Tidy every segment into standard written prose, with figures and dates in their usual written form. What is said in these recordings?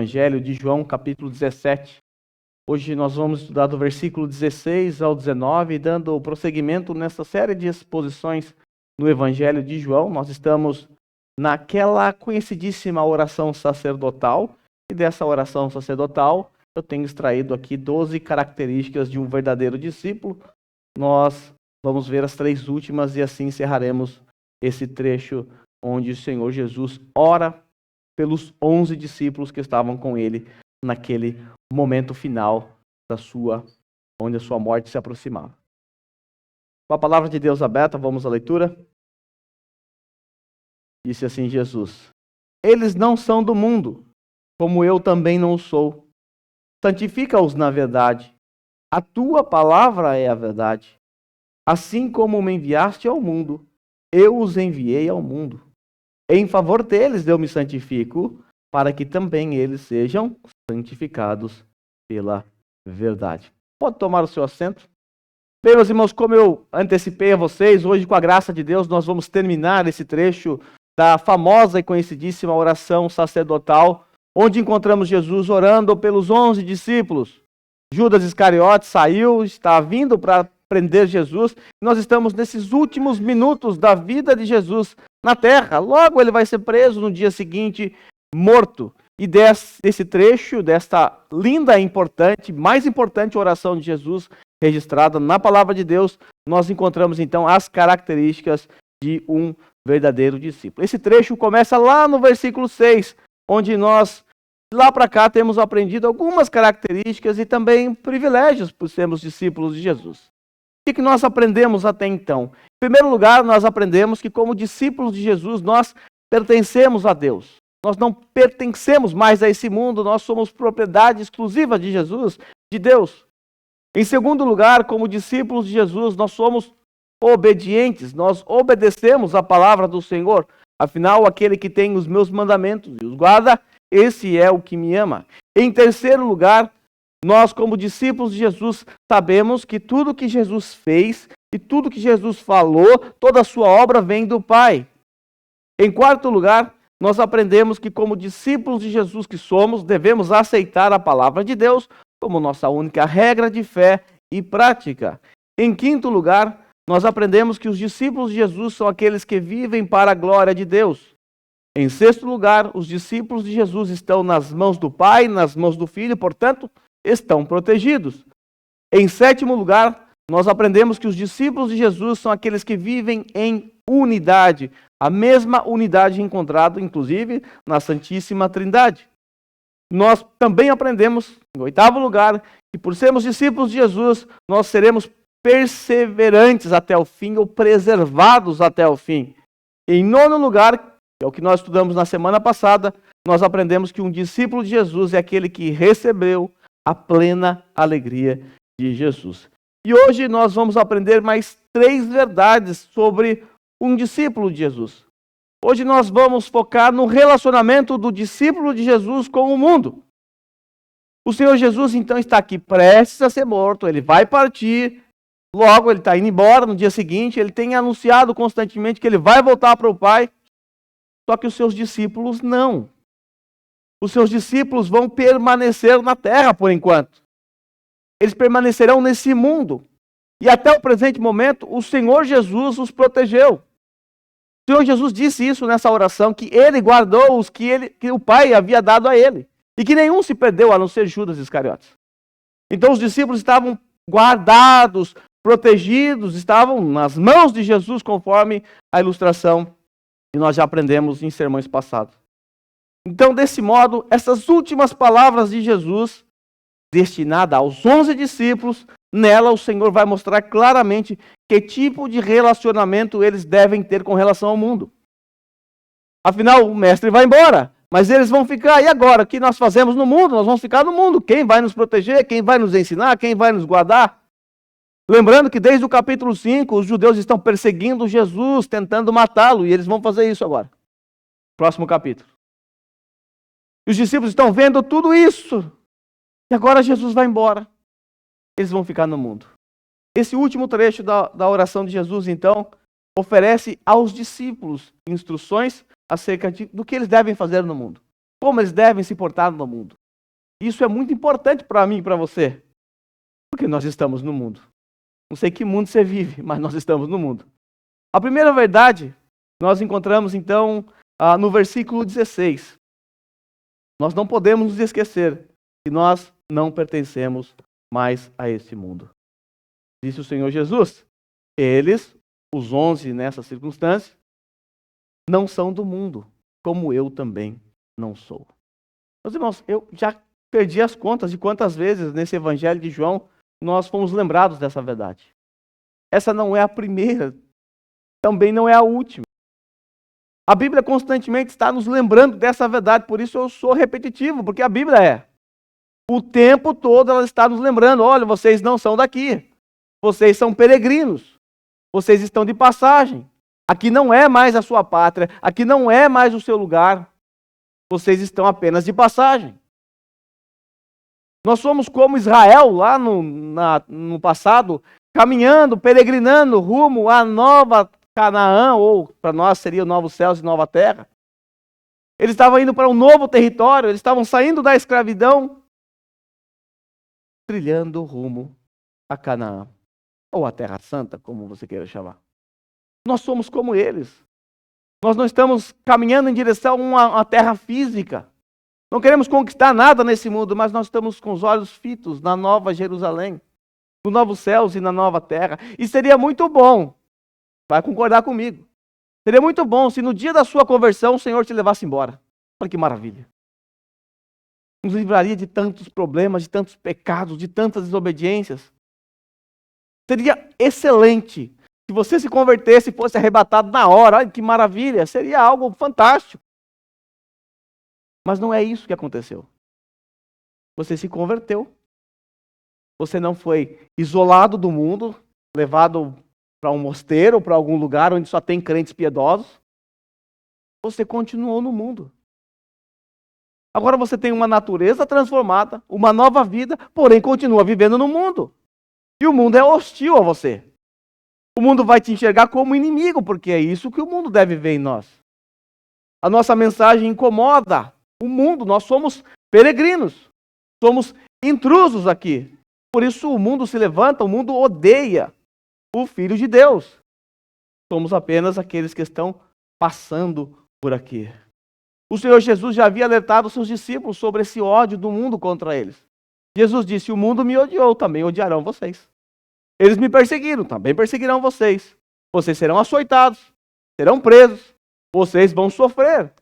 Evangelho de João, capítulo 17. Hoje nós vamos estudar do versículo 16 ao 19, dando prosseguimento nessa série de exposições no Evangelho de João. Nós estamos naquela conhecidíssima oração sacerdotal, e dessa oração sacerdotal eu tenho extraído aqui 12 características de um verdadeiro discípulo. Nós vamos ver as 3 últimas e assim encerraremos esse trecho onde o Senhor Jesus ora pelos 11 discípulos que estavam com ele naquele momento final onde a sua morte se aproximava. Com a palavra de Deus aberta, vamos à leitura. Disse assim Jesus: Eles não são do mundo, como eu também não sou. Santifica-os na verdade. A tua palavra é a verdade. Assim como me enviaste ao mundo, eu os enviei ao mundo. Em favor deles eu me santifico, para que também eles sejam santificados pela verdade. Pode tomar o seu assento. Bem, meus irmãos, como eu antecipei a vocês, hoje, com a graça de Deus, nós vamos terminar esse trecho da famosa e conhecidíssima oração sacerdotal, onde encontramos Jesus orando pelos 11 discípulos. Judas Iscariote saiu, está vindo para prender Jesus. Nós estamos nesses últimos minutos da vida de Jesus na terra. Logo ele vai ser preso no dia seguinte, morto. E desse trecho, desta linda e importante, mais importante oração de Jesus, registrada na palavra de Deus, nós encontramos então as características de um verdadeiro discípulo. Esse trecho começa lá no versículo 6, onde nós, lá para cá, temos aprendido algumas características e também privilégios por sermos discípulos de Jesus. O que nós aprendemos até então? Em primeiro lugar, nós aprendemos que como discípulos de Jesus, nós pertencemos a Deus. Nós não pertencemos mais a esse mundo, nós somos propriedade exclusiva de Jesus, de Deus. Em segundo lugar, como discípulos de Jesus, nós somos obedientes, nós obedecemos a palavra do Senhor. Afinal, aquele que tem os meus mandamentos e os guarda, esse é o que me ama. Em terceiro lugar, nós, como discípulos de Jesus, sabemos que tudo que Jesus fez e tudo que Jesus falou, toda a sua obra vem do Pai. Em quarto lugar, nós aprendemos que, como discípulos de Jesus que somos, devemos aceitar a palavra de Deus como nossa única regra de fé e prática. Em quinto lugar, nós aprendemos que os discípulos de Jesus são aqueles que vivem para a glória de Deus. Em sexto lugar, os discípulos de Jesus estão nas mãos do Pai, nas mãos do Filho, portanto, estão protegidos. Em sétimo lugar, nós aprendemos que os discípulos de Jesus são aqueles que vivem em unidade, a mesma unidade encontrada, inclusive, na Santíssima Trindade. Nós também aprendemos, em oitavo lugar, que por sermos discípulos de Jesus, nós seremos perseverantes até o fim, ou preservados até o fim. Em nono lugar, que é o que nós estudamos na semana passada, nós aprendemos que um discípulo de Jesus é aquele que recebeu a plena alegria de Jesus. E hoje nós vamos aprender mais 3 verdades sobre um discípulo de Jesus. Hoje nós vamos focar no relacionamento do discípulo de Jesus com o mundo. O Senhor Jesus então está aqui prestes a ser morto, ele vai partir, logo ele está indo embora no dia seguinte, ele tem anunciado constantemente que ele vai voltar para o Pai, só que os seus discípulos não. Os seus discípulos vão permanecer na terra por enquanto. Eles permanecerão nesse mundo. E até o presente momento, o Senhor Jesus os protegeu. O Senhor Jesus disse isso nessa oração, que ele guardou os que o Pai havia dado a ele. E que nenhum se perdeu, a não ser Judas Iscariotes. Então os discípulos estavam guardados, protegidos, estavam nas mãos de Jesus, conforme a ilustração que nós já aprendemos em sermões passados. Então, desse modo, essas últimas palavras de Jesus, destinada aos 11 discípulos, nela o Senhor vai mostrar claramente que tipo de relacionamento eles devem ter com relação ao mundo. Afinal, o mestre vai embora, mas eles vão ficar. E agora? O que nós fazemos no mundo? Nós vamos ficar no mundo. Quem vai nos proteger? Quem vai nos ensinar? Quem vai nos guardar? Lembrando que desde o capítulo 5, os judeus estão perseguindo Jesus, tentando matá-lo, e eles vão fazer isso agora. Próximo capítulo. E os discípulos estão vendo tudo isso. E agora Jesus vai embora. Eles vão ficar no mundo. Esse último trecho da oração de Jesus, então, oferece aos discípulos instruções acerca do que eles devem fazer no mundo. como eles devem se portar no mundo. Isso é muito importante para mim e para você, porque nós estamos no mundo. Não sei que mundo você vive, mas nós estamos no mundo. A primeira verdade nós encontramos então no versículo 16. Nós não podemos nos esquecer que nós não pertencemos mais a esse mundo. Disse o Senhor Jesus, eles, os 11 nessa circunstância, não são do mundo, como eu também não sou. Meus irmãos, eu já perdi as contas de quantas vezes nesse Evangelho de João nós fomos lembrados dessa verdade. Essa não é a primeira, também não é a última. A Bíblia constantemente está nos lembrando dessa verdade, por isso eu sou repetitivo, porque a Bíblia é. O tempo todo ela está nos lembrando, olha, vocês não são daqui, vocês são peregrinos, vocês estão de passagem, aqui não é mais a sua pátria, aqui não é mais o seu lugar, vocês estão apenas de passagem. Nós somos como Israel lá no passado, caminhando, peregrinando rumo à nova Canaã, ou para nós seria novos céus e nova terra. Eles estavam indo para um novo território, eles estavam saindo da escravidão, trilhando rumo a Canaã, ou a Terra Santa, como você queira chamar. Nós somos como eles. Nós não estamos caminhando em direção a uma terra física. Não queremos conquistar nada nesse mundo, mas nós estamos com os olhos fitos na nova Jerusalém, nos novos céus e na nova terra. E seria muito bom, vai concordar comigo, seria muito bom se no dia da sua conversão o Senhor te levasse embora. Olha que maravilha. Nos livraria de tantos problemas, de tantos pecados, de tantas desobediências. Seria excelente se você se convertesse e fosse arrebatado na hora. Olha que maravilha, seria algo fantástico. Mas não é isso que aconteceu. Você se converteu. Você não foi isolado do mundo, levado para um mosteiro ou para algum lugar onde só tem crentes piedosos. Você continuou no mundo. Agora você tem uma natureza transformada, uma nova vida, porém continua vivendo no mundo. E o mundo é hostil a você. O mundo vai te enxergar como inimigo, porque é isso que o mundo deve ver em nós. A nossa mensagem incomoda o mundo, nós somos peregrinos, somos intrusos aqui. Por isso o mundo se levanta, o mundo odeia o Filho de Deus. Somos apenas aqueles que estão passando por aqui. O Senhor Jesus já havia alertado os seus discípulos sobre esse ódio do mundo contra eles. Jesus disse, o mundo me odiou, também odiarão vocês. Eles me perseguiram, também perseguirão vocês. Vocês serão açoitados, serão presos, vocês vão sofrer.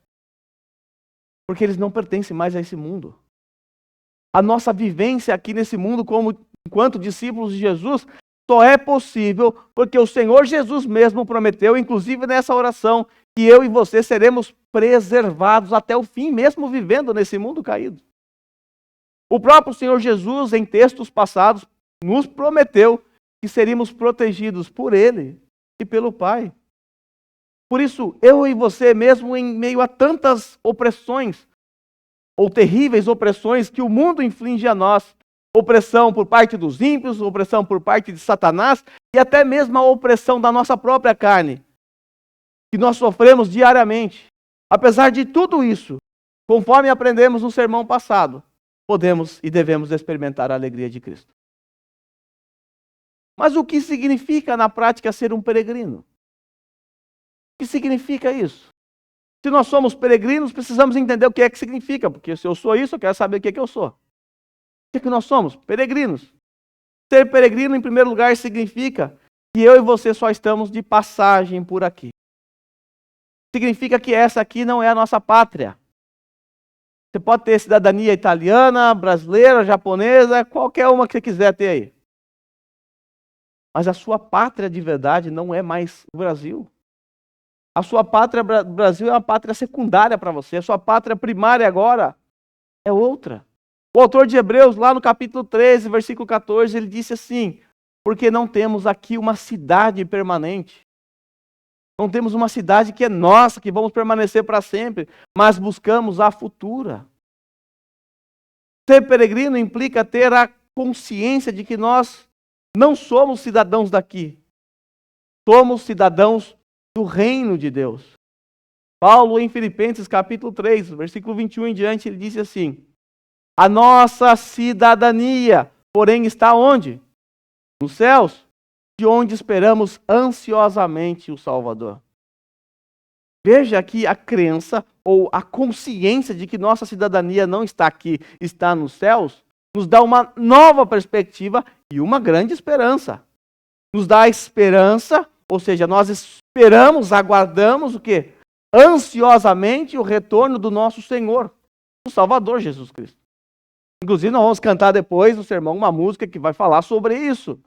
Porque eles não pertencem mais a esse mundo. A nossa vivência aqui nesse mundo, enquanto discípulos de Jesus, só é possível porque o Senhor Jesus mesmo prometeu, inclusive nessa oração, que eu e você seremos preservados até o fim, mesmo vivendo nesse mundo caído. O próprio Senhor Jesus, em textos passados, nos prometeu que seríamos protegidos por Ele e pelo Pai. Por isso, eu e você, mesmo em meio a tantas opressões, ou terríveis opressões que o mundo inflige a nós, opressão por parte dos ímpios, opressão por parte de Satanás, e até mesmo a opressão da nossa própria carne, que nós sofremos diariamente. Apesar de tudo isso, conforme aprendemos no sermão passado, podemos e devemos experimentar a alegria de Cristo. Mas o que significa na prática ser um peregrino? O que significa isso? Se nós somos peregrinos, precisamos entender o que é que significa, porque se eu sou isso, eu quero saber o que é que eu sou. O que é que nós somos? Peregrinos. Ser peregrino, em primeiro lugar, significa que eu e você só estamos de passagem por aqui. Significa que essa aqui não é a nossa pátria. Você pode ter cidadania italiana, brasileira, japonesa, qualquer uma que você quiser ter aí. Mas a sua pátria de verdade não é mais o Brasil. A sua pátria Brasil é uma pátria secundária para você. A sua pátria primária agora é outra. O autor de Hebreus, lá no capítulo 13, versículo 14, ele disse assim, porque não temos aqui uma cidade permanente. Não temos uma cidade que é nossa, que vamos permanecer para sempre, mas buscamos a futura. Ser peregrino implica ter a consciência de que nós não somos cidadãos daqui. Somos cidadãos do reino de Deus. Paulo, em Filipenses capítulo 3, versículo 21 em diante, ele disse assim: a nossa cidadania, porém, está onde? Nos céus, de onde esperamos ansiosamente o Salvador. Veja aqui a crença ou a consciência de que nossa cidadania não está aqui, está nos céus, nos dá uma nova perspectiva e uma grande esperança. Nos dá a esperança, ou seja, nós esperamos, aguardamos o quê? Ansiosamente o retorno do nosso Senhor, o Salvador Jesus Cristo. Inclusive, nós vamos cantar depois no sermão uma música que vai falar sobre isso,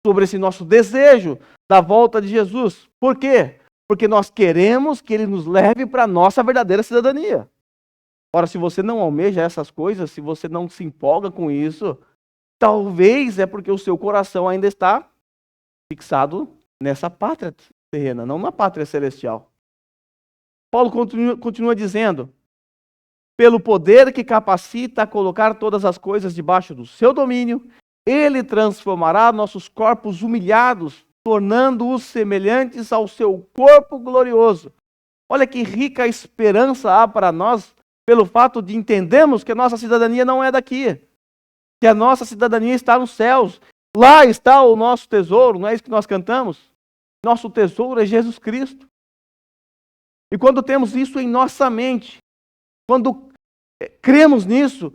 sobre esse nosso desejo da volta de Jesus. Por quê? Porque nós queremos que Ele nos leve para a nossa verdadeira cidadania. Ora, se você não almeja essas coisas, se você não se empolga com isso, talvez é porque o seu coração ainda está fixado nessa pátria terrena, não na pátria celestial. Paulo continua dizendo: pelo poder que capacita a colocar todas as coisas debaixo do seu domínio, Ele transformará nossos corpos humilhados, tornando-os semelhantes ao seu corpo glorioso. Olha que rica esperança há para nós, pelo fato de entendermos que a nossa cidadania não é daqui, que a nossa cidadania está nos céus. Lá está o nosso tesouro, não é isso que nós cantamos? Nosso tesouro é Jesus Cristo. E quando temos isso em nossa mente, quando cremos nisso,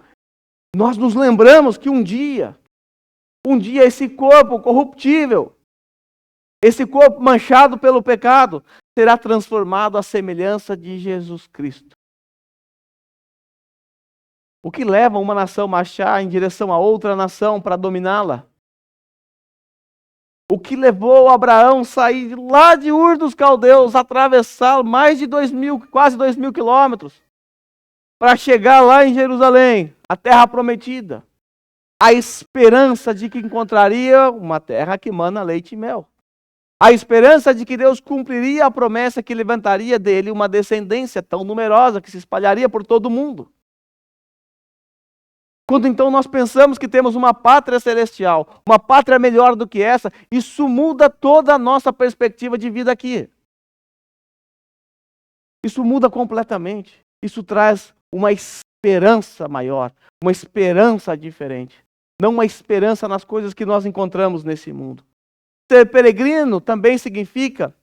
nós nos lembramos que um dia esse corpo corruptível, esse corpo manchado pelo pecado, será transformado à semelhança de Jesus Cristo. O que leva uma nação a marchar em direção a outra nação para dominá-la? O que levou Abraão a sair lá de Ur dos Caldeus, atravessar mais de quase 2.000 quilômetros, para chegar lá em Jerusalém, a terra prometida, a esperança de que encontraria uma terra que mana leite e mel. A esperança de que Deus cumpriria a promessa que levantaria dele uma descendência tão numerosa que se espalharia por todo o mundo. Quando então nós pensamos que temos uma pátria celestial, uma pátria melhor do que essa, isso muda toda a nossa perspectiva de vida aqui. Isso muda completamente. Isso traz uma esperança maior, uma esperança diferente. Não uma esperança nas coisas que nós encontramos nesse mundo. Ser peregrino também significa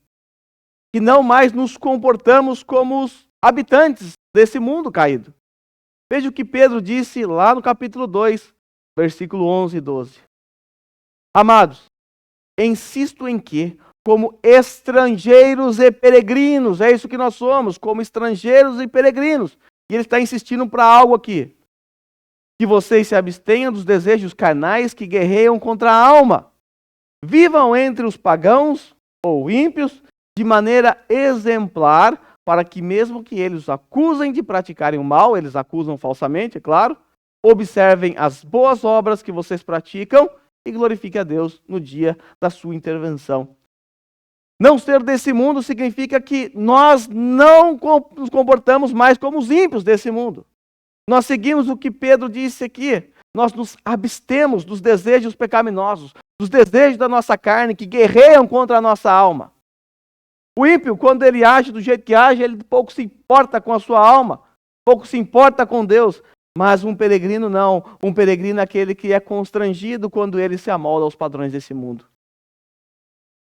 que não mais nos comportamos como os habitantes desse mundo caído. Veja o que Pedro disse lá no capítulo 2, versículo 11 e 12. Amados, insisto em que, como estrangeiros e peregrinos, é isso que nós somos, como estrangeiros e peregrinos. E ele está insistindo para algo aqui. Que vocês se abstenham dos desejos carnais que guerreiam contra a alma. Vivam entre os pagãos ou ímpios de maneira exemplar, para que mesmo que eles os acusem de praticarem o mal, eles acusam falsamente, é claro, observem as boas obras que vocês praticam e glorifiquem a Deus no dia da sua intervenção. Não ser desse mundo significa que nós não nos comportamos mais como os ímpios desse mundo. Nós seguimos o que Pedro disse aqui. Nós nos abstemos dos desejos pecaminosos, dos desejos da nossa carne que guerreiam contra a nossa alma. O ímpio, quando ele age do jeito que age, ele pouco se importa com a sua alma, pouco se importa com Deus. Mas um peregrino não. Um peregrino é aquele que é constrangido quando ele se amolda aos padrões desse mundo.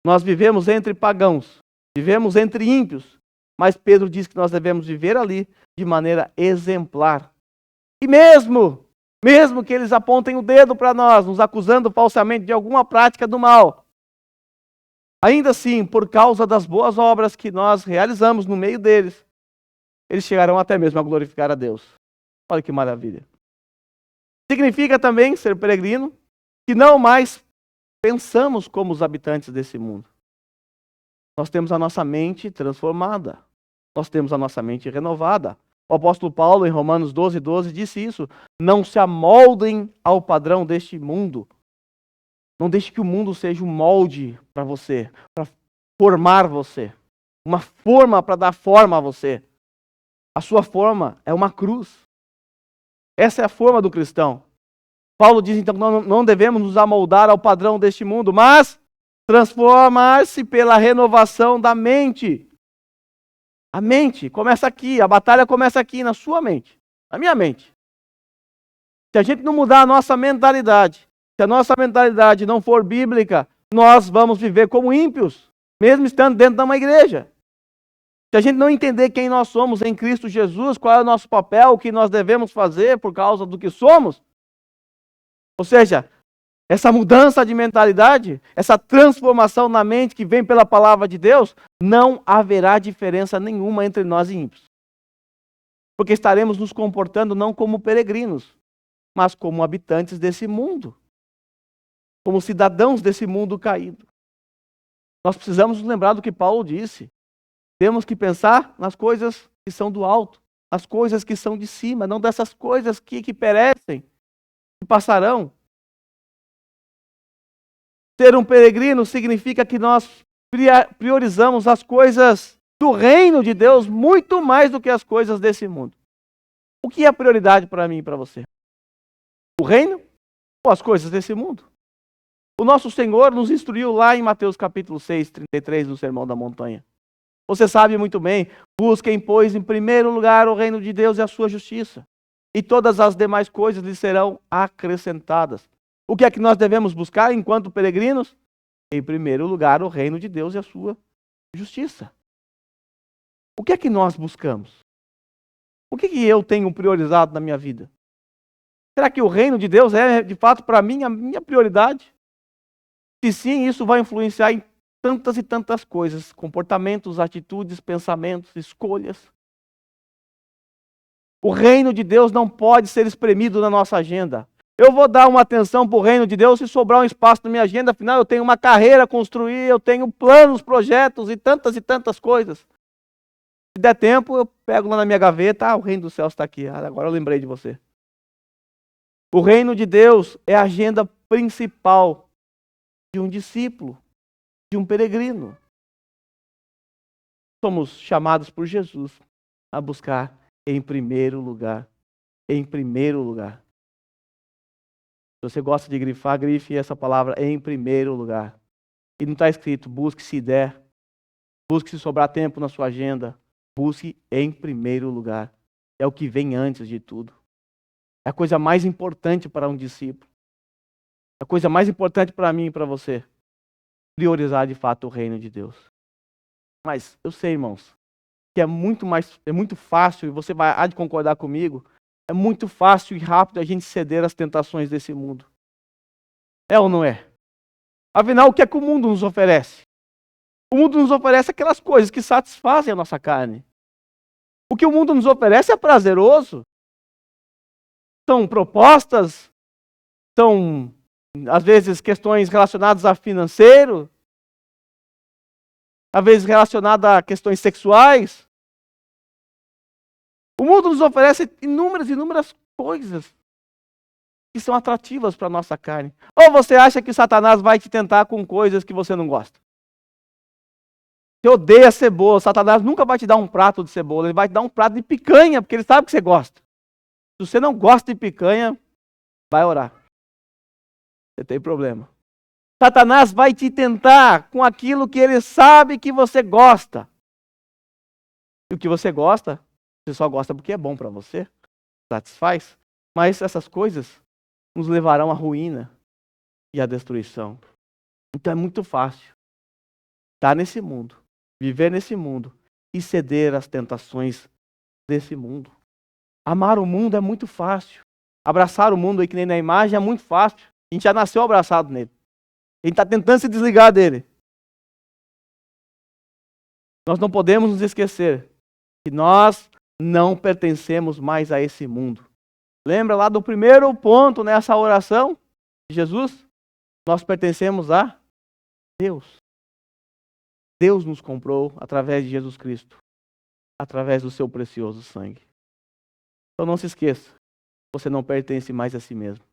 Nós vivemos entre pagãos, vivemos entre ímpios, mas Pedro diz que nós devemos viver ali de maneira exemplar. E mesmo que eles apontem o dedo para nós, nos acusando falsamente de alguma prática do mal, ainda assim, por causa das boas obras que nós realizamos no meio deles, eles chegarão até mesmo a glorificar a Deus. Olha que maravilha. Significa também, ser peregrino, que não mais pensamos como os habitantes desse mundo. Nós temos a nossa mente transformada. Nós temos a nossa mente renovada. O apóstolo Paulo, em Romanos 12, disse isso. Não se amoldem ao padrão deste mundo. Não deixe que o mundo seja um molde para você, para formar você. Uma forma para dar forma a você. A sua forma é uma cruz. Essa é a forma do cristão. Paulo diz então que não devemos nos amoldar ao padrão deste mundo, mas transformar-se pela renovação da mente. A mente começa aqui, a batalha começa aqui, na sua mente, na minha mente. Se a gente não mudar a nossa mentalidade, se a nossa mentalidade não for bíblica, nós vamos viver como ímpios, mesmo estando dentro de uma igreja. Se a gente não entender quem nós somos em Cristo Jesus, qual é o nosso papel, o que nós devemos fazer por causa do que somos, ou seja, essa mudança de mentalidade, essa transformação na mente que vem pela palavra de Deus, não haverá diferença nenhuma entre nós e ímpios. Porque estaremos nos comportando não como peregrinos, mas como habitantes desse mundo, como cidadãos desse mundo caído. Nós precisamos nos lembrar do que Paulo disse. Temos que pensar nas coisas que são do alto, nas coisas que são de cima, não dessas coisas que perecem, que passarão. Ser um peregrino significa que nós priorizamos as coisas do reino de Deus muito mais do que as coisas desse mundo. O que é prioridade para mim e para você? O reino ou as coisas desse mundo? O nosso Senhor nos instruiu lá em Mateus capítulo 6, 33, no Sermão da Montanha. Você sabe muito bem, busquem, pois, em primeiro lugar o reino de Deus e a sua justiça, e todas as demais coisas lhe serão acrescentadas. O que é que nós devemos buscar enquanto peregrinos? Em primeiro lugar, o reino de Deus e a sua justiça. O que é que nós buscamos? O que eu tenho priorizado na minha vida? Será que o reino de Deus é, de fato, para mim, a minha prioridade? Se sim, isso vai influenciar em tantas e tantas coisas, comportamentos, atitudes, pensamentos, escolhas. O reino de Deus não pode ser espremido na nossa agenda. Eu vou dar uma atenção para o reino de Deus se sobrar um espaço na minha agenda, afinal eu tenho uma carreira a construir, eu tenho planos, projetos e tantas coisas. Se der tempo, eu pego lá na minha gaveta, o reino dos céus está aqui, agora eu lembrei de você. O reino de Deus é a agenda principal de um discípulo, de um peregrino. Somos chamados por Jesus a buscar em primeiro lugar. Em primeiro lugar. Se você gosta de grifar, grife essa palavra em primeiro lugar. E não está escrito, busque se der. Busque se sobrar tempo na sua agenda. Busque em primeiro lugar. É o que vem antes de tudo. É a coisa mais importante para um discípulo. É a coisa mais importante para mim e para você. Priorizar de fato o reino de Deus. Mas eu sei, irmãos, que é muito fácil, e você há de concordar comigo, é muito fácil e rápido a gente ceder às tentações desse mundo. É ou não é? Afinal, o que é que o mundo nos oferece? O mundo nos oferece aquelas coisas que satisfazem a nossa carne. O que o mundo nos oferece é prazeroso. São propostas, são, às vezes, questões relacionadas a financeiro, às vezes relacionadas a questões sexuais. O mundo nos oferece inúmeras coisas que são atrativas para a nossa carne. Ou você acha que Satanás vai te tentar com coisas que você não gosta? Você odeia cebola, Satanás nunca vai te dar um prato de cebola, ele vai te dar um prato de picanha, porque ele sabe que você gosta. Se você não gosta de picanha, vai orar. Você tem problema. Satanás vai te tentar com aquilo que ele sabe que você gosta. E o que você gosta, você só gosta porque é bom para você, satisfaz. Mas essas coisas nos levarão à ruína e à destruição. Então é muito fácil estar nesse mundo, viver nesse mundo e ceder às tentações desse mundo. Amar o mundo é muito fácil. Abraçar o mundo aí que nem na imagem é muito fácil. A gente já nasceu abraçado nele. A gente está tentando se desligar dele. Nós não podemos nos esquecer que nós não pertencemos mais a esse mundo. Lembra lá do primeiro ponto nessa oração de Jesus? Nós pertencemos a Deus. Deus nos comprou através de Jesus Cristo, através do seu precioso sangue. Então não se esqueça, você não pertence mais a si mesmo.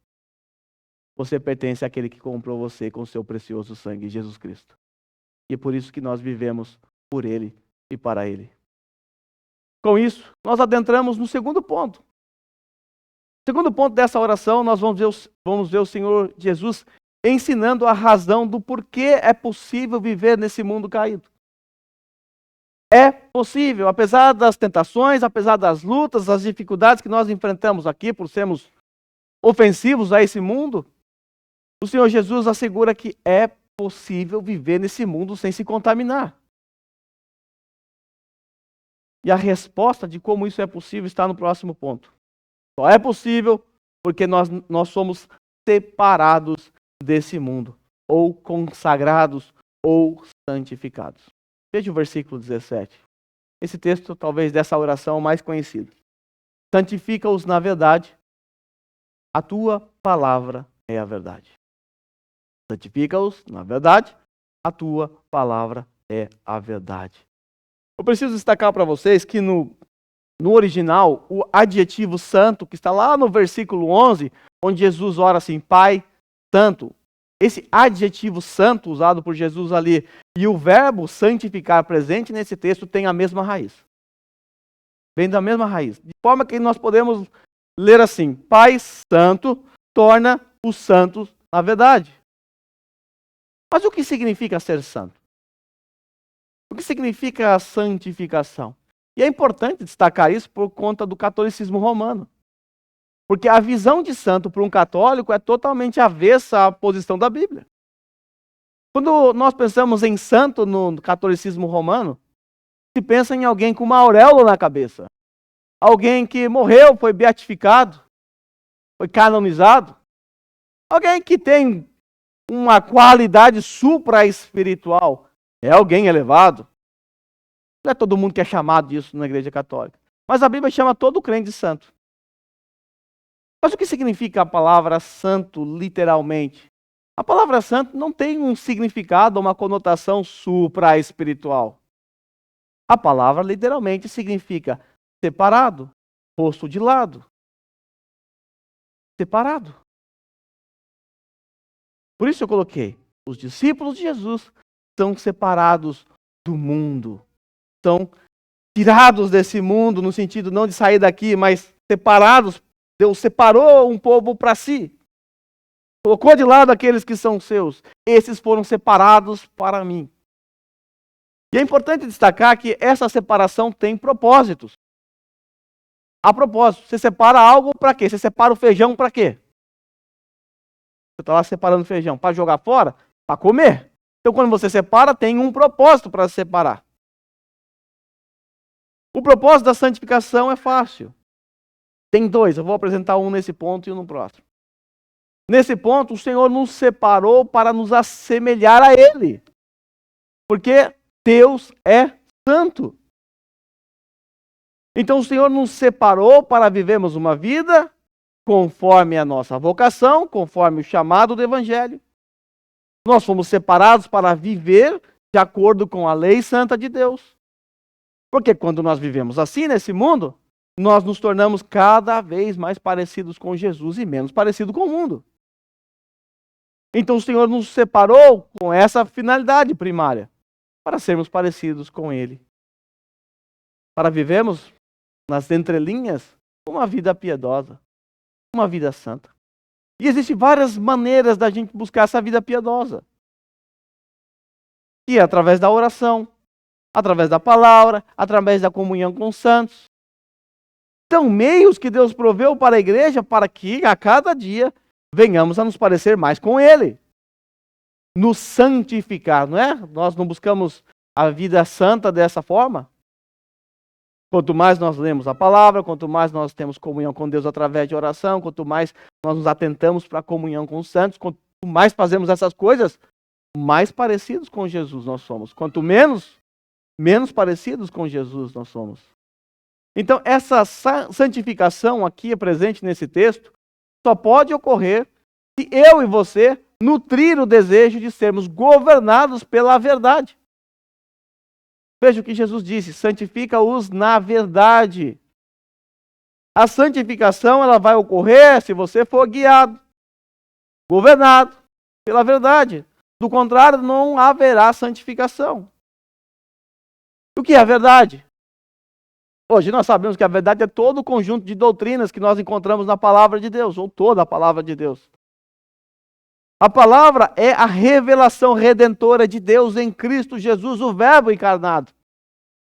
Você pertence àquele que comprou você com o seu precioso sangue, Jesus Cristo. E é por isso que nós vivemos por Ele e para Ele. Com isso, nós adentramos no segundo ponto. O segundo ponto dessa oração, nós vamos ver o Senhor Jesus ensinando a razão do porquê é possível viver nesse mundo caído. é possível, apesar das tentações, apesar das lutas, das dificuldades que nós enfrentamos aqui por sermos ofensivos a esse mundo, o Senhor Jesus assegura que é possível viver nesse mundo sem se contaminar. E a resposta de como isso é possível está no próximo ponto. Só é possível porque nós somos separados desse mundo, ou consagrados, ou santificados. Veja o versículo 17. Esse texto, talvez, dessa oração mais conhecida. Santifica-os na verdade, a tua palavra é a verdade. Santifica-os na verdade, a tua palavra é a verdade. Eu preciso destacar para vocês que no original, o adjetivo santo, que está lá no versículo 11, onde Jesus ora assim, Pai Santo, esse adjetivo santo usado por Jesus ali e o verbo santificar presente nesse texto tem a mesma raiz. Vem da mesma raiz. De forma que nós podemos ler assim, Pai Santo torna os santos na verdade. Mas o que significa ser santo? O que significa a santificação? E é importante destacar isso por conta do catolicismo romano. Porque a visão de santo para um católico é totalmente avessa à posição da Bíblia. Quando nós pensamos em santo no catolicismo romano, se pensa em alguém com uma auréola na cabeça. Alguém que morreu, foi beatificado, foi canonizado. Alguém que tem uma qualidade supra-espiritual. É alguém elevado. Não é todo mundo que é chamado disso na Igreja Católica. Mas a Bíblia chama todo crente de santo. Mas o que significa a palavra santo, literalmente? A palavra santo não tem um significado, uma conotação supra-espiritual. A palavra literalmente significa separado, posto de lado. Separado. Por isso eu coloquei, os discípulos de Jesus são separados do mundo. São tirados desse mundo, no sentido não de sair daqui, mas separados. Deus separou um povo para si. Colocou de lado aqueles que são seus. Esses foram separados para mim. E é importante destacar que essa separação tem propósitos. A propósito, você separa algo para quê? Você separa o feijão para quê? Você está lá separando feijão para jogar fora? Para comer. Então, quando você separa, tem um propósito para separar. O propósito da santificação é fácil. Tem dois, eu vou apresentar um nesse ponto e um no próximo. Nesse ponto, o Senhor nos separou para nos assemelhar a Ele. Porque Deus é santo. Então, o Senhor nos separou para vivermos uma vida conforme a nossa vocação, conforme o chamado do Evangelho. Nós fomos separados para viver de acordo com a lei santa de Deus. Porque quando nós vivemos assim nesse mundo, nós nos tornamos cada vez mais parecidos com Jesus e menos parecidos com o mundo. Então o Senhor nos separou com essa finalidade primária, para sermos parecidos com Ele. Para vivermos nas entrelinhas uma vida piedosa, uma vida santa. E existem várias maneiras da gente buscar essa vida piedosa. E é através da oração, através da palavra, através da comunhão com os santos. São meios que Deus proveu para a igreja para que a cada dia venhamos a nos parecer mais com Ele. Nos santificar, não é? Nós não buscamos a vida santa dessa forma. Quanto mais nós lemos a palavra, quanto mais nós temos comunhão com Deus através de oração, quanto mais nós nos atentamos para a comunhão com os santos, quanto mais fazemos essas coisas, mais parecidos com Jesus nós somos. Quanto menos parecidos com Jesus nós somos. Então, essa santificação aqui presente nesse texto só pode ocorrer se eu e você nutrir o desejo de sermos governados pela verdade. Veja o que Jesus disse, santifica-os na verdade. A santificação ela vai ocorrer se você for guiado, governado pela verdade. Do contrário, não haverá santificação. O que é a verdade? Hoje nós sabemos que a verdade é todo o conjunto de doutrinas que nós encontramos na palavra de Deus, ou toda a palavra de Deus. A palavra é a revelação redentora de Deus em Cristo Jesus, o Verbo encarnado.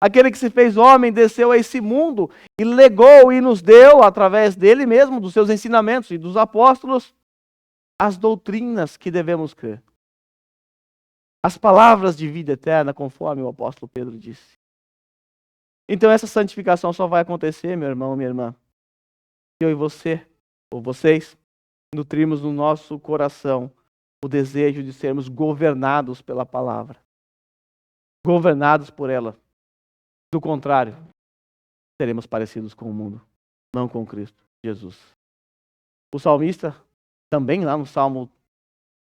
Aquele que se fez homem, desceu a esse mundo e legou e nos deu, através dele mesmo, dos seus ensinamentos e dos apóstolos, as doutrinas que devemos crer. As palavras de vida eterna, conforme o apóstolo Pedro disse. Então essa santificação só vai acontecer, meu irmão, minha irmã, eu e você, ou vocês, nutrimos no nosso coração o desejo de sermos governados pela palavra. Governados por ela. Do contrário, seremos parecidos com o mundo, não com Cristo Jesus. O salmista, também lá no Salmo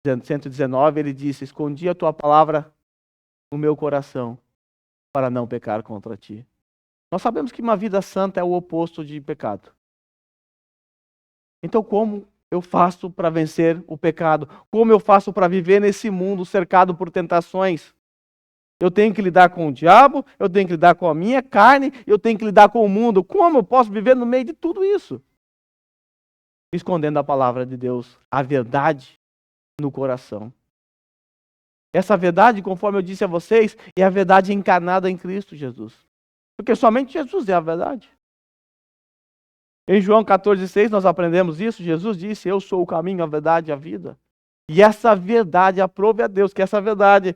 119, ele disse: escondi a tua palavra no meu coração para não pecar contra ti. Nós sabemos que uma vida santa é o oposto de pecado. Então, como eu faço para vencer o pecado? Como eu faço para viver nesse mundo cercado por tentações? Eu tenho que lidar com o diabo, eu tenho que lidar com a minha carne, eu tenho que lidar com o mundo. Como eu posso viver no meio de tudo isso? Escondendo a palavra de Deus, a verdade no coração. Essa verdade, conforme eu disse a vocês, é a verdade encarnada em Cristo Jesus. Porque somente Jesus é a verdade. Em João 14,6 nós aprendemos isso. Jesus disse: eu sou o caminho, a verdade e a vida. E essa verdade, aprove a Deus que essa verdade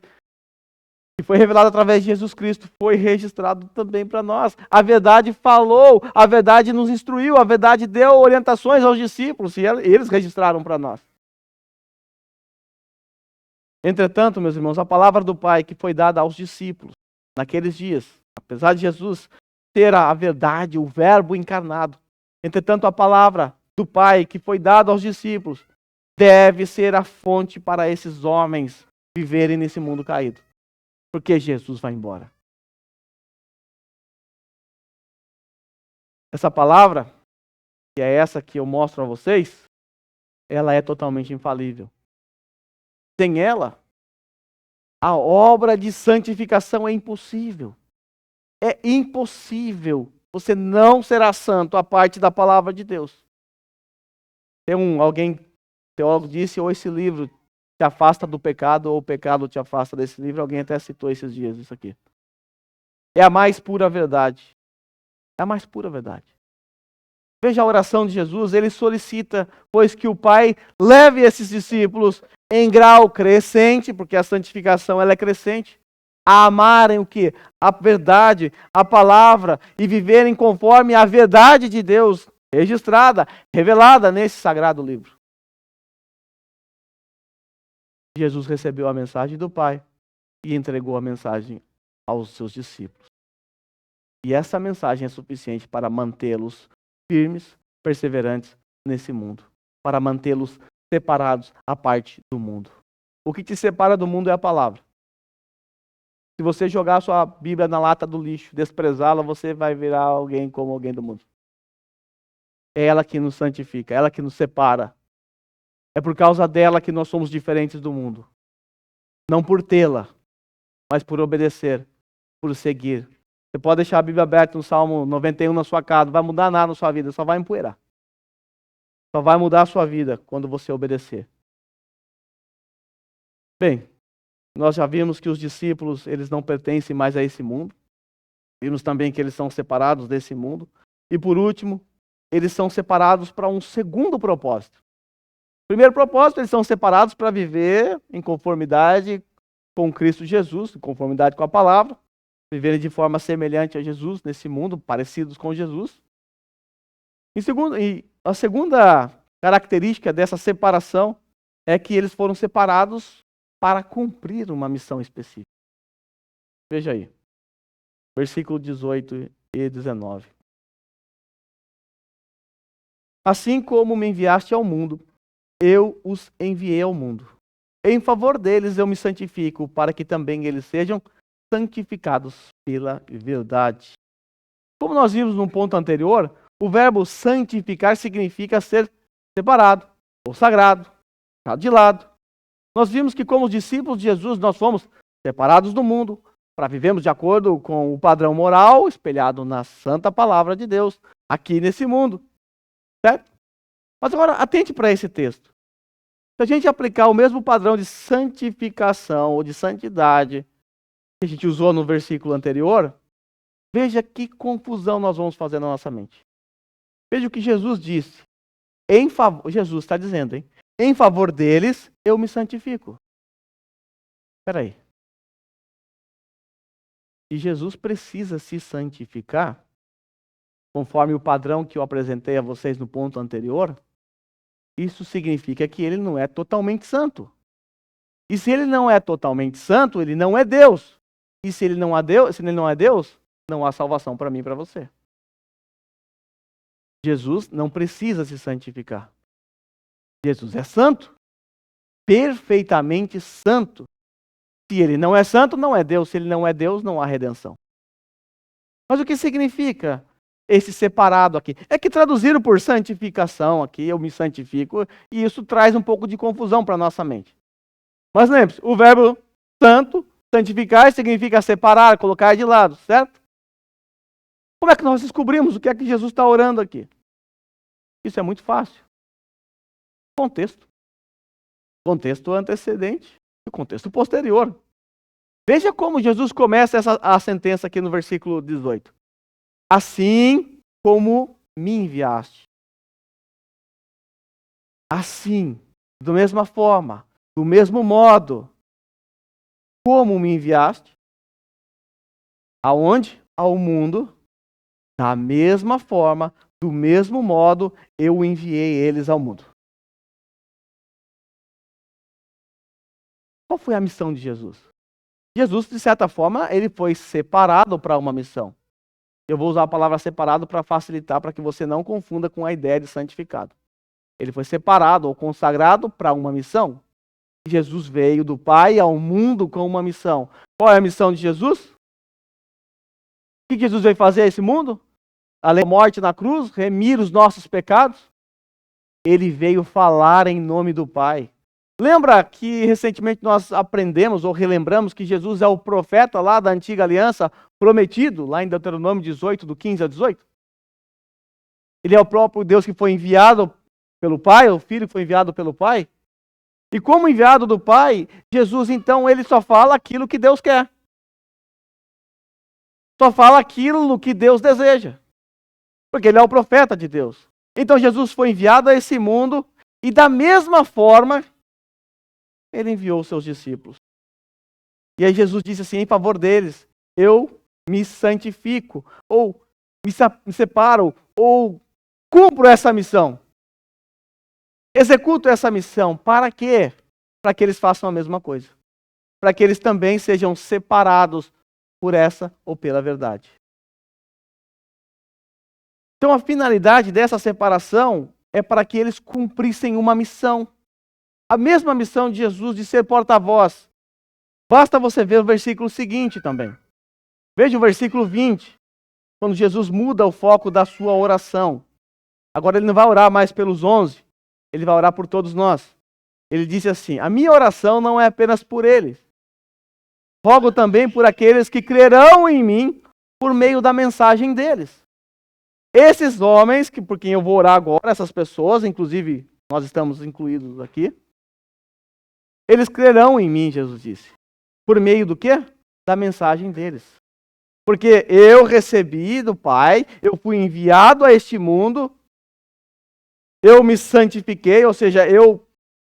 que foi revelada através de Jesus Cristo foi registrado também para nós. A verdade falou, a verdade nos instruiu, a verdade deu orientações aos discípulos e eles registraram para nós. Entretanto, meus irmãos, a palavra do Pai que foi dada aos discípulos naqueles dias, apesar de Jesus ter a verdade, o verbo encarnado, entretanto a palavra do Pai que foi dada aos discípulos deve ser a fonte para esses homens viverem nesse mundo caído. Porque Jesus vai embora. Essa palavra, que é essa que eu mostro a vocês, ela é totalmente infalível. Sem ela, a obra de santificação é impossível. É impossível. Você não será santo a parte da palavra de Deus. Alguém, teólogo, disse, ou esse livro te afasta do pecado, ou o pecado te afasta desse livro. Alguém até citou esses dias isso aqui. É a mais pura verdade. É a mais pura verdade. Veja a oração de Jesus, ele solicita, pois que o Pai leve esses discípulos em grau crescente, porque a santificação ela é crescente, a amarem o quê? A verdade, a palavra, e viverem conforme a verdade de Deus, registrada, revelada nesse sagrado livro. Jesus recebeu a mensagem do Pai e entregou a mensagem aos seus discípulos. E essa mensagem é suficiente para mantê-los firmes, perseverantes nesse mundo, para mantê-los separados à parte do mundo. O que te separa do mundo é a palavra. Se você jogar a sua Bíblia na lata do lixo, desprezá-la, você vai virar alguém como alguém do mundo. É ela que nos santifica, é ela que nos separa. É por causa dela que nós somos diferentes do mundo. Não por tê-la, mas por obedecer, por seguir. Você pode deixar a Bíblia aberta no Salmo 91 na sua casa, não vai mudar nada na sua vida, só vai empoeirar. Só vai mudar a sua vida quando você obedecer. Bem, nós já vimos que os discípulos, eles não pertencem mais a esse mundo. Vimos também que eles são separados desse mundo. E por último, eles são separados para um segundo propósito. Primeiro propósito, eles são separados para viver em conformidade com Cristo Jesus, em conformidade com a palavra, viverem de forma semelhante a Jesus nesse mundo, parecidos com Jesus. E a segunda característica dessa separação é que eles foram separados para cumprir uma missão específica. Veja aí, versículo 18 e 19. Assim como me enviaste ao mundo, eu os enviei ao mundo. Em favor deles eu me santifico, para que também eles sejam santificados pela verdade. Como nós vimos no ponto anterior, o verbo santificar significa ser separado, ou sagrado, deixado de lado. Nós vimos que como discípulos de Jesus, nós fomos separados do mundo, para vivermos de acordo com o padrão moral espelhado na santa palavra de Deus, aqui nesse mundo. Certo? Mas agora, atente para esse texto. Se a gente aplicar o mesmo padrão de santificação ou de santidade que a gente usou no versículo anterior, Veja que confusão nós vamos fazer na nossa mente. Veja o que Jesus disse. Jesus está dizendo, hein? Em favor deles, eu me santifico. Espera aí. E Jesus precisa se santificar, conforme o padrão que eu apresentei a vocês no ponto anterior. Isso significa que ele não é totalmente santo. E se ele não é totalmente santo, ele não é Deus. E se ele não é Deus, não há salvação para mim e para você. Jesus não precisa se santificar. Jesus é santo, perfeitamente santo. Se ele não é santo, não é Deus. Se ele não é Deus, não há redenção. Mas o que significa esse separado aqui? É que traduziram por santificação aqui, eu me santifico, e isso traz um pouco de confusão para a nossa mente. Mas lembre-se, o verbo santo, santificar, significa separar, colocar de lado, certo? Como é que nós descobrimos o que é que Jesus está orando aqui? Isso é muito fácil. Contexto. Contexto antecedente e contexto posterior. Veja como Jesus começa a sentença aqui no versículo 18. Assim como me enviaste. Assim, da mesma forma, do mesmo modo, como me enviaste. Aonde? Ao mundo. Da mesma forma, do mesmo modo, eu enviei eles ao mundo. Qual foi a missão de Jesus? Jesus, de certa forma, ele foi separado para uma missão. Eu vou usar a palavra separado para facilitar, para que você não confunda com a ideia de santificado. Ele foi separado ou consagrado para uma missão. Jesus veio do Pai ao mundo com uma missão. Qual é a missão de Jesus? O que Jesus veio fazer a esse mundo? Além da morte na cruz, remir os nossos pecados. Ele veio falar em nome do Pai. Lembra que recentemente nós aprendemos ou relembramos que Jesus é o profeta lá da antiga aliança prometido, lá em Deuteronômio 18, do 15 a 18? Ele é o próprio Deus que foi enviado pelo Pai, o Filho que foi enviado pelo Pai. E como enviado do Pai, Jesus então ele só fala aquilo que Deus quer. Só fala aquilo que Deus deseja. Porque ele é o profeta de Deus. Então Jesus foi enviado a esse mundo e da mesma forma ele enviou os seus discípulos. E aí Jesus disse assim, em favor deles, eu me santifico, ou me separo, ou cumpro essa missão. Executo essa missão. Para quê? Para que eles façam a mesma coisa. Para que eles também sejam separados por essa ou pela verdade. Então a finalidade dessa separação é para que eles cumprissem uma missão. A mesma missão de Jesus de ser porta-voz. Basta você ver o versículo seguinte também. Veja o versículo 20. Quando Jesus muda o foco da sua oração. Agora ele não vai orar mais pelos 11. Ele vai orar por todos nós. Ele disse assim, a minha oração não é apenas por eles. Rogo também por aqueles que crerão em mim por meio da mensagem deles. Esses homens, por quem eu vou orar agora, essas pessoas, inclusive nós estamos incluídos aqui, eles crerão em mim, Jesus disse. Por meio do quê? Da mensagem deles. Porque eu recebi do Pai, eu fui enviado a este mundo, eu me santifiquei, ou seja, eu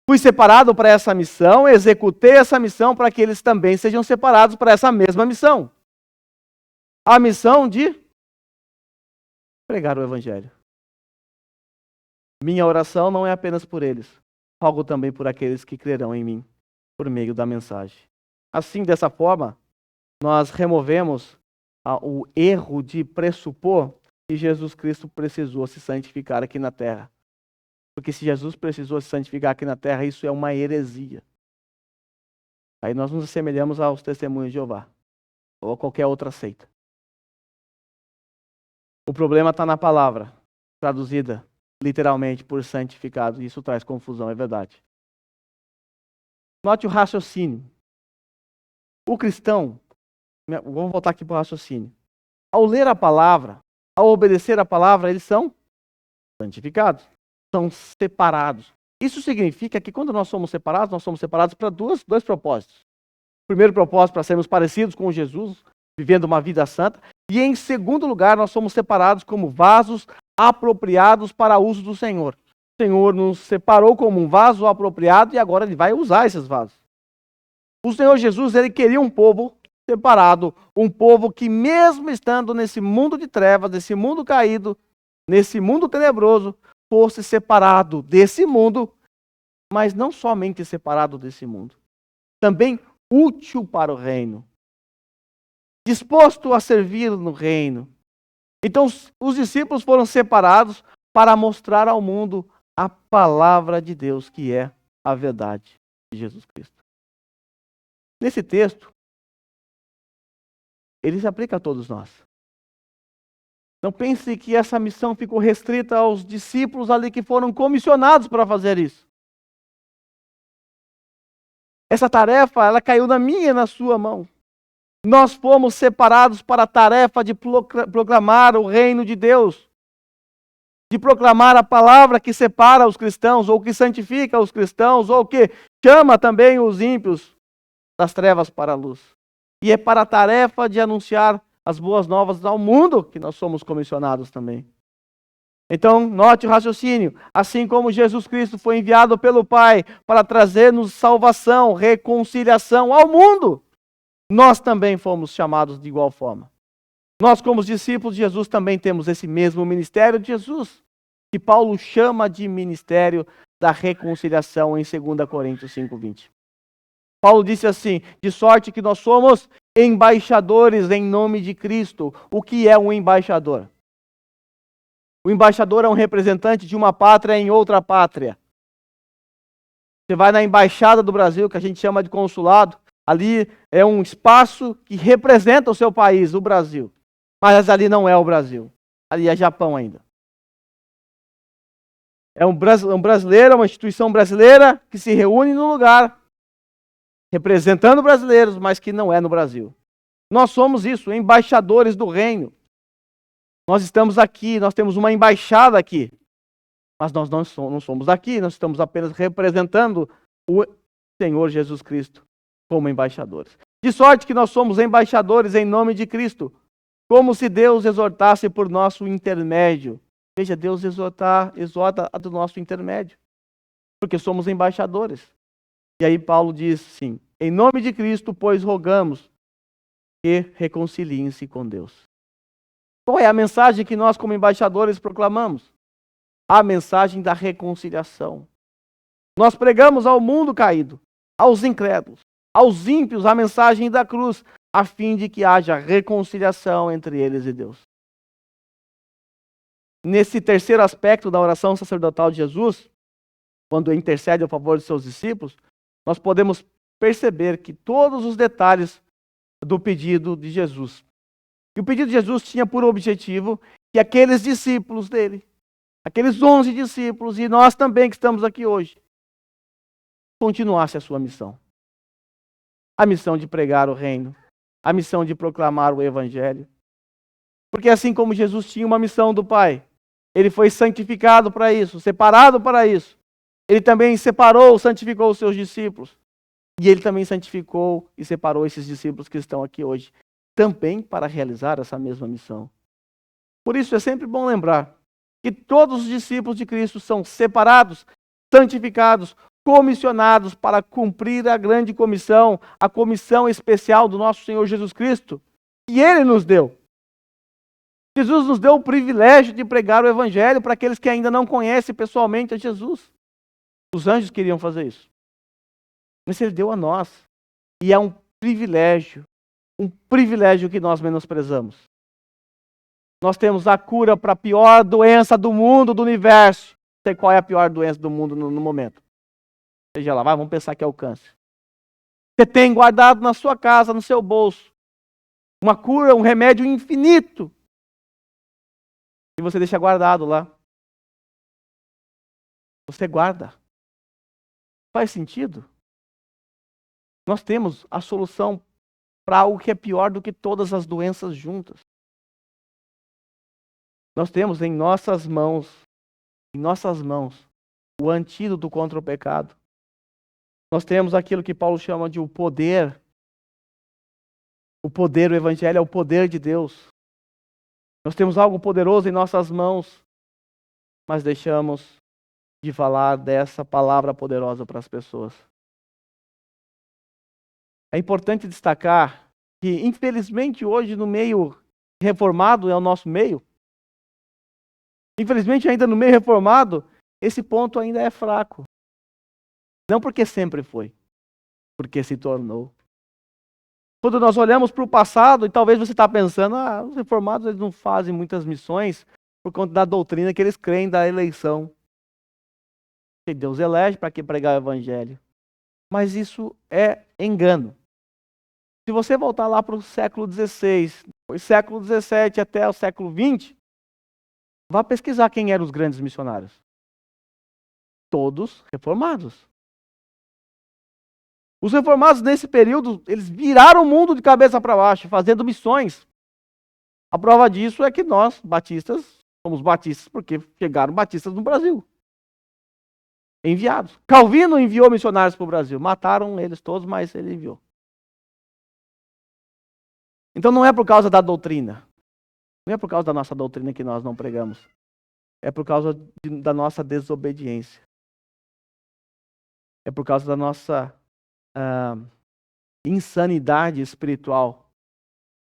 fui separado para essa missão, executei essa missão para que eles também sejam separados para essa mesma missão. A missão de pregar o Evangelho. Minha oração não é apenas por eles. Rogo também por aqueles que crerão em mim, por meio da mensagem. Assim, dessa forma, nós removemos o erro de pressupor que Jesus Cristo precisou se santificar aqui na terra. Porque se Jesus precisou se santificar aqui na terra, isso é uma heresia. Aí nós nos assemelhamos aos testemunhos de Jeová, ou a qualquer outra seita. O problema está na palavra, traduzida literalmente por santificado. Isso traz confusão, é verdade. Note o raciocínio. O cristão, vamos voltar aqui para o raciocínio. Ao ler a palavra, ao obedecer a palavra, eles são santificados, são separados. Isso significa que quando nós somos separados para dois propósitos. O primeiro propósito, para sermos parecidos com Jesus, vivendo uma vida santa. E em segundo lugar, nós somos separados como vasos apropriados para uso do Senhor. O Senhor nos separou como um vaso apropriado e agora Ele vai usar esses vasos. O Senhor Jesus, Ele queria um povo separado, um povo que mesmo estando nesse mundo de trevas, nesse mundo caído, nesse mundo tenebroso, fosse separado desse mundo, mas não somente separado desse mundo, também útil para o reino, disposto a servir no reino. Então, os discípulos foram separados para mostrar ao mundo a palavra de Deus, que é a verdade de Jesus Cristo. Nesse texto, ele se aplica a todos nós. Não pense que essa missão ficou restrita aos discípulos ali que foram comissionados para fazer isso. Essa tarefa, ela caiu na minha e na sua mão. Nós fomos separados para a tarefa de proclamar o reino de Deus, de proclamar a palavra que separa os cristãos, ou que santifica os cristãos, ou que chama também os ímpios das trevas para a luz. E é para a tarefa de anunciar as boas novas ao mundo que nós somos comissionados também. Então, note o raciocínio. Assim como Jesus Cristo foi enviado pelo Pai para trazer-nos salvação, reconciliação ao mundo, nós também fomos chamados de igual forma. Nós, como discípulos de Jesus, também temos esse mesmo ministério de Jesus, que Paulo chama de ministério da reconciliação em 2 Coríntios 5:20. Paulo disse assim: de sorte que nós somos embaixadores em nome de Cristo. O que é um embaixador? O embaixador é um representante de uma pátria em outra pátria. Você vai na embaixada do Brasil, que a gente chama de consulado, ali é um espaço que representa o seu país, o Brasil. Mas ali não é o Brasil. Ali é Japão ainda. É um brasileiro, uma instituição brasileira que se reúne num lugar, representando brasileiros, mas que não é no Brasil. Nós somos isso, embaixadores do reino. Nós estamos aqui, nós temos uma embaixada aqui. Mas nós não somos daqui, nós estamos apenas representando o Senhor Jesus Cristo como embaixadores. De sorte que nós somos embaixadores em nome de Cristo, como se Deus exortasse por nosso intermédio. Veja, Deus exorta do nosso intermédio, porque somos embaixadores. E aí Paulo diz assim: em nome de Cristo, pois rogamos que reconciliem-se com Deus. Qual é a mensagem que nós, como embaixadores, proclamamos? A mensagem da reconciliação. Nós pregamos ao mundo caído, aos incrédulos, aos ímpios, a mensagem da cruz, a fim de que haja reconciliação entre eles e Deus. Nesse terceiro aspecto da oração sacerdotal de Jesus, quando intercede a favor de seus discípulos, nós podemos perceber que todos os detalhes do pedido de Jesus. E o pedido de Jesus tinha por objetivo que aqueles discípulos dele, aqueles 11 discípulos, e nós também que estamos aqui hoje, continuasse a sua missão. A missão de pregar o reino, a missão de proclamar o evangelho. Porque assim como Jesus tinha uma missão do Pai, ele foi santificado para isso, separado para isso. Ele também separou, santificou os seus discípulos. E ele também santificou e separou esses discípulos que estão aqui hoje, também para realizar essa mesma missão. Por isso é sempre bom lembrar que todos os discípulos de Cristo são separados, santificados, comissionados para cumprir a grande comissão, a comissão especial do nosso Senhor Jesus Cristo, que Ele nos deu. Jesus nos deu o privilégio de pregar o Evangelho para aqueles que ainda não conhecem pessoalmente a Jesus. Os anjos queriam fazer isso. Mas Ele deu a nós. E é um privilégio que nós menosprezamos. Nós temos a cura para a pior doença do mundo, do universo. Não sei qual é a pior doença do mundo no momento. Seja lá, vamos pensar que é o câncer. Você tem guardado na sua casa, no seu bolso, uma cura, um remédio infinito. E você deixa guardado lá. Você guarda. Faz sentido? Nós temos a solução para algo que é pior do que todas as doenças juntas. Nós temos em nossas mãos, o antídoto contra o pecado. Nós temos aquilo que Paulo chama de o poder. O poder, o evangelho é o poder de Deus Nós temos algo poderoso em nossas mãos, mas deixamos de falar dessa palavra poderosa para as pessoas. É importante destacar que, infelizmente, hoje no meio reformado é o nosso meio. Infelizmente, ainda no meio reformado, esse ponto ainda é fraco. Não porque sempre foi, porque se tornou. Quando nós olhamos para o passado, e talvez você está pensando, os reformados eles não fazem muitas missões por conta da doutrina que eles creem da eleição. Que Deus elege para que pregar o evangelho. Mas isso é engano. Se você voltar lá para o século XVI, foi século XVII até o século XX, vá pesquisar quem eram os grandes missionários. Todos reformados. Os reformados nesse período, eles viraram o mundo de cabeça para baixo, fazendo missões. A prova disso é que nós, batistas, somos batistas porque chegaram batistas no Brasil. Enviados. Calvino enviou missionários para o Brasil. Mataram eles todos, mas ele enviou. Então não é por causa da doutrina. Não é por causa da nossa doutrina que nós não pregamos. É por causa da nossa desobediência. É por causa da nossa insanidade espiritual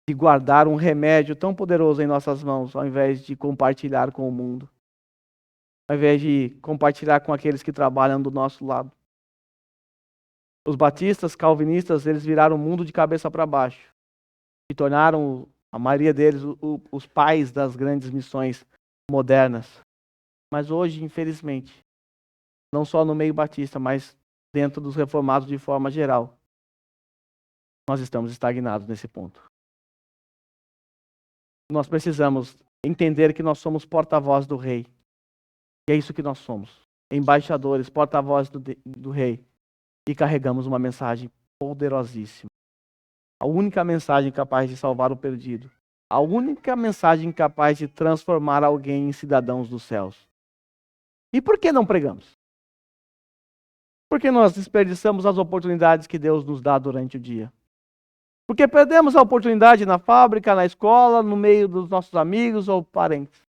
de guardar um remédio tão poderoso em nossas mãos, ao invés de compartilhar com o mundo. Ao invés de compartilhar com aqueles que trabalham do nosso lado. Os batistas, calvinistas, eles viraram o mundo de cabeça para baixo. E tornaram, a maioria deles, os pais das grandes missões modernas. Mas hoje, infelizmente, não só no meio batista, mas dentro dos reformados de forma geral, nós estamos estagnados nesse ponto. Nós precisamos entender que nós somos porta-voz do rei. E é isso que nós somos. Embaixadores, porta-voz do rei. E carregamos uma mensagem poderosíssima. A única mensagem capaz de salvar o perdido. A única mensagem capaz de transformar alguém em cidadãos dos céus. E por que não pregamos? Porque nós desperdiçamos as oportunidades que Deus nos dá durante o dia. Porque perdemos a oportunidade na fábrica, na escola, no meio dos nossos amigos ou parentes.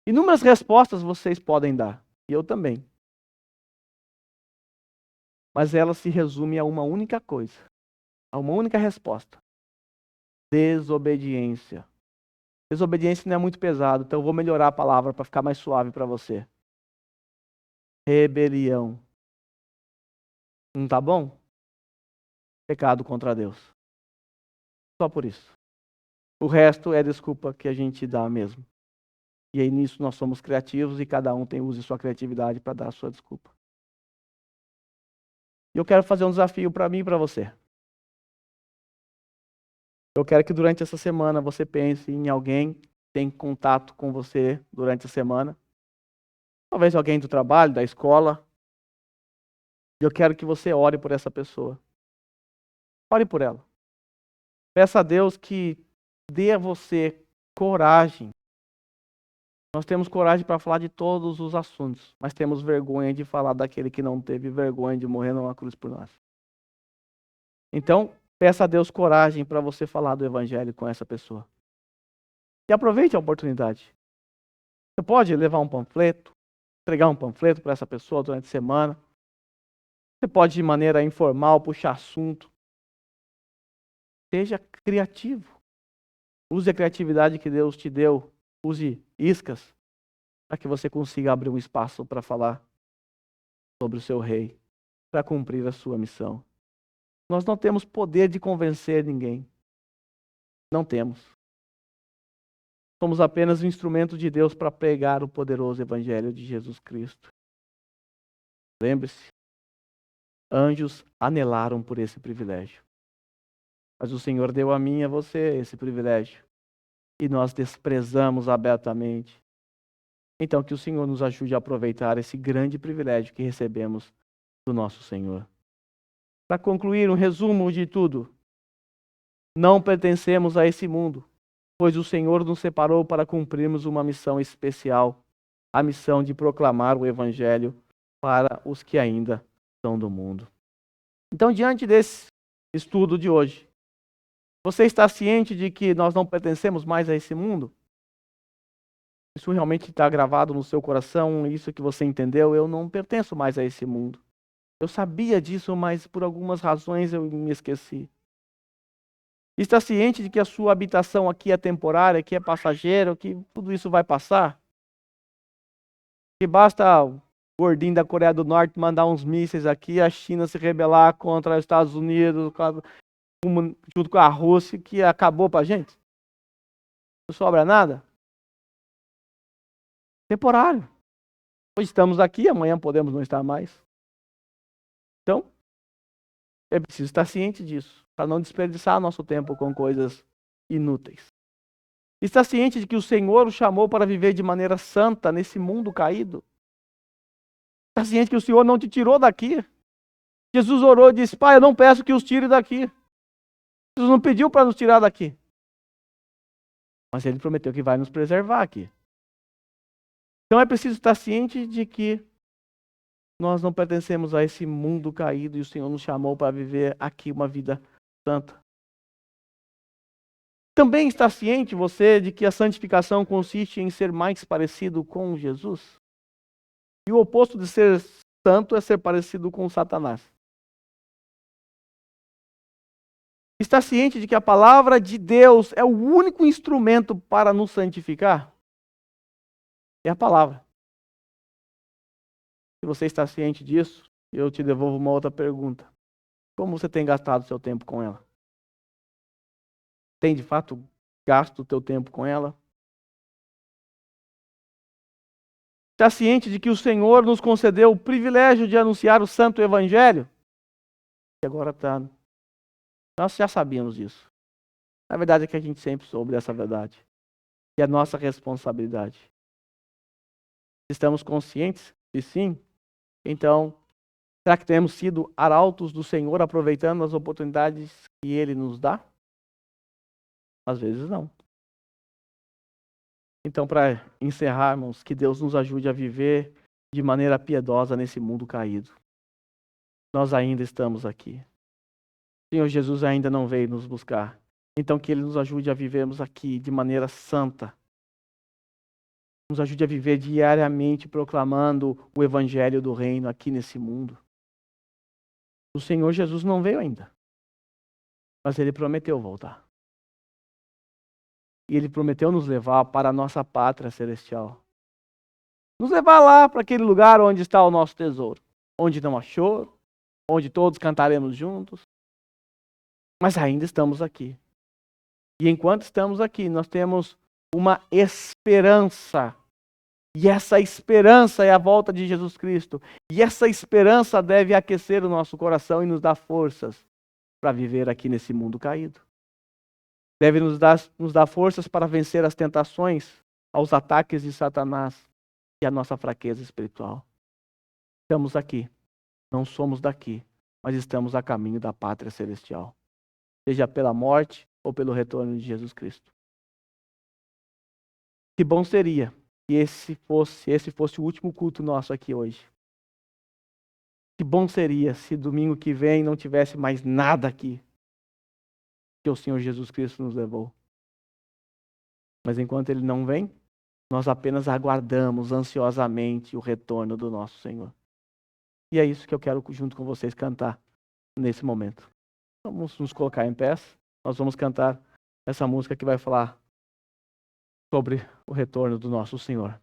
Inúmeras respostas vocês podem dar. E eu também. Mas ela se resume a uma única coisa. A uma única resposta. Desobediência. Desobediência não é muito pesado, então eu vou melhorar a palavra para ficar mais suave para você. Rebelião. Não tá bom? Pecado contra Deus. Só por isso. O resto é desculpa que a gente dá mesmo. E aí nisso nós somos criativos e cada um use sua criatividade para dar a sua desculpa. E eu quero fazer um desafio para mim e para você. Eu quero que durante essa semana você pense em alguém que tem contato com você durante a semana. Talvez alguém do trabalho, da escola. E eu quero que você ore por essa pessoa. Ore por ela. Peça a Deus que dê a você coragem. Nós temos coragem para falar de todos os assuntos, mas temos vergonha de falar daquele que não teve vergonha de morrer numa cruz por nós. Então, peça a Deus coragem para você falar do evangelho com essa pessoa. E aproveite a oportunidade. Você pode levar um panfleto, entregar um panfleto para essa pessoa durante a semana. Você pode, de maneira informal, puxar assunto. Seja criativo. Use a criatividade que Deus te deu. Use iscas para que você consiga abrir um espaço para falar sobre o seu rei, para cumprir a sua missão. Nós não temos poder de convencer ninguém. Não temos. Somos apenas um instrumento de Deus para pregar o poderoso evangelho de Jesus Cristo. Lembre-se, anjos anelaram por esse privilégio. Mas o Senhor deu a mim e a você esse privilégio. E nós desprezamos abertamente. Então que o Senhor nos ajude a aproveitar esse grande privilégio que recebemos do nosso Senhor. Para concluir, um resumo de tudo. Não pertencemos a esse mundo, pois o Senhor nos separou para cumprirmos uma missão especial. A missão de proclamar o Evangelho para os que ainda são do mundo. Então, diante desse estudo de hoje, Você está ciente de que nós não pertencemos mais a esse mundo? Isso realmente está gravado no seu coração, isso que você entendeu? Eu não pertenço mais a esse mundo. Eu sabia disso, mas por algumas razões eu me esqueci. Está ciente de que a sua habitação aqui é temporária, que é passageira, que tudo isso vai passar? Que basta o gordinho da Coreia do Norte mandar uns mísseis aqui, a China se rebelar contra os Estados Unidos, junto com a Rússia, que acabou pra gente? Não sobra nada? Temporário. Hoje estamos aqui, amanhã podemos não estar mais. Então, é preciso estar ciente disso, para não desperdiçar nosso tempo com coisas inúteis. Está ciente de que o Senhor o chamou para viver de maneira santa nesse mundo caído? Está ciente que o Senhor não te tirou daqui? Jesus orou e disse: Pai, eu não peço que os tire daqui. Jesus não pediu para nos tirar daqui. Mas Ele prometeu que vai nos preservar aqui. Então é preciso estar ciente de que nós não pertencemos a esse mundo caído e o Senhor nos chamou para viver aqui uma vida santa. Também está ciente você de que a santificação consiste em ser mais parecido com Jesus? E o oposto de ser santo é ser parecido com Satanás. Está ciente de que a palavra de Deus é o único instrumento para nos santificar? É a palavra. Se você está ciente disso, eu te devolvo uma outra pergunta. Como você tem gastado seu tempo com ela? Tem de fato gasto o teu tempo com ela? Está ciente de que o Senhor nos concedeu o privilégio de anunciar o santo evangelho? E agora está. Nós já sabíamos disso. Na verdade é que a gente sempre soube dessa verdade. E é nossa responsabilidade. Estamos conscientes? E sim. Então, será que temos sido arautos do Senhor aproveitando as oportunidades que Ele nos dá? Às vezes não. Então, para encerrarmos, que Deus nos ajude a viver de maneira piedosa nesse mundo caído. Nós ainda estamos aqui. O Senhor Jesus ainda não veio nos buscar. Então, que Ele nos ajude a vivermos aqui de maneira santa. Nos ajude a viver diariamente proclamando o Evangelho do Reino aqui nesse mundo. O Senhor Jesus não veio ainda, mas Ele prometeu voltar. E Ele prometeu nos levar para a nossa pátria celestial. Nos levar lá para aquele lugar onde está o nosso tesouro. Onde não há choro, onde todos cantaremos juntos. Mas ainda estamos aqui. E enquanto estamos aqui, nós temos uma esperança. E essa esperança é a volta de Jesus Cristo. E essa esperança deve aquecer o nosso coração e nos dar forças para viver aqui nesse mundo caído. Deve nos dar forças para vencer as tentações, aos ataques de Satanás e a nossa fraqueza espiritual. Estamos aqui. Não somos daqui, mas estamos a caminho da pátria celestial. Seja pela morte ou pelo retorno de Jesus Cristo. Que bom seria que esse fosse o último culto nosso aqui hoje. Que bom seria se domingo que vem não tivesse mais nada aqui que o Senhor Jesus Cristo nos levou. Mas enquanto Ele não vem, nós apenas aguardamos ansiosamente o retorno do nosso Senhor. E é isso que eu quero junto com vocês cantar nesse momento. Vamos nos colocar em pé. Nós vamos cantar essa música que vai falar sobre o retorno do nosso Senhor.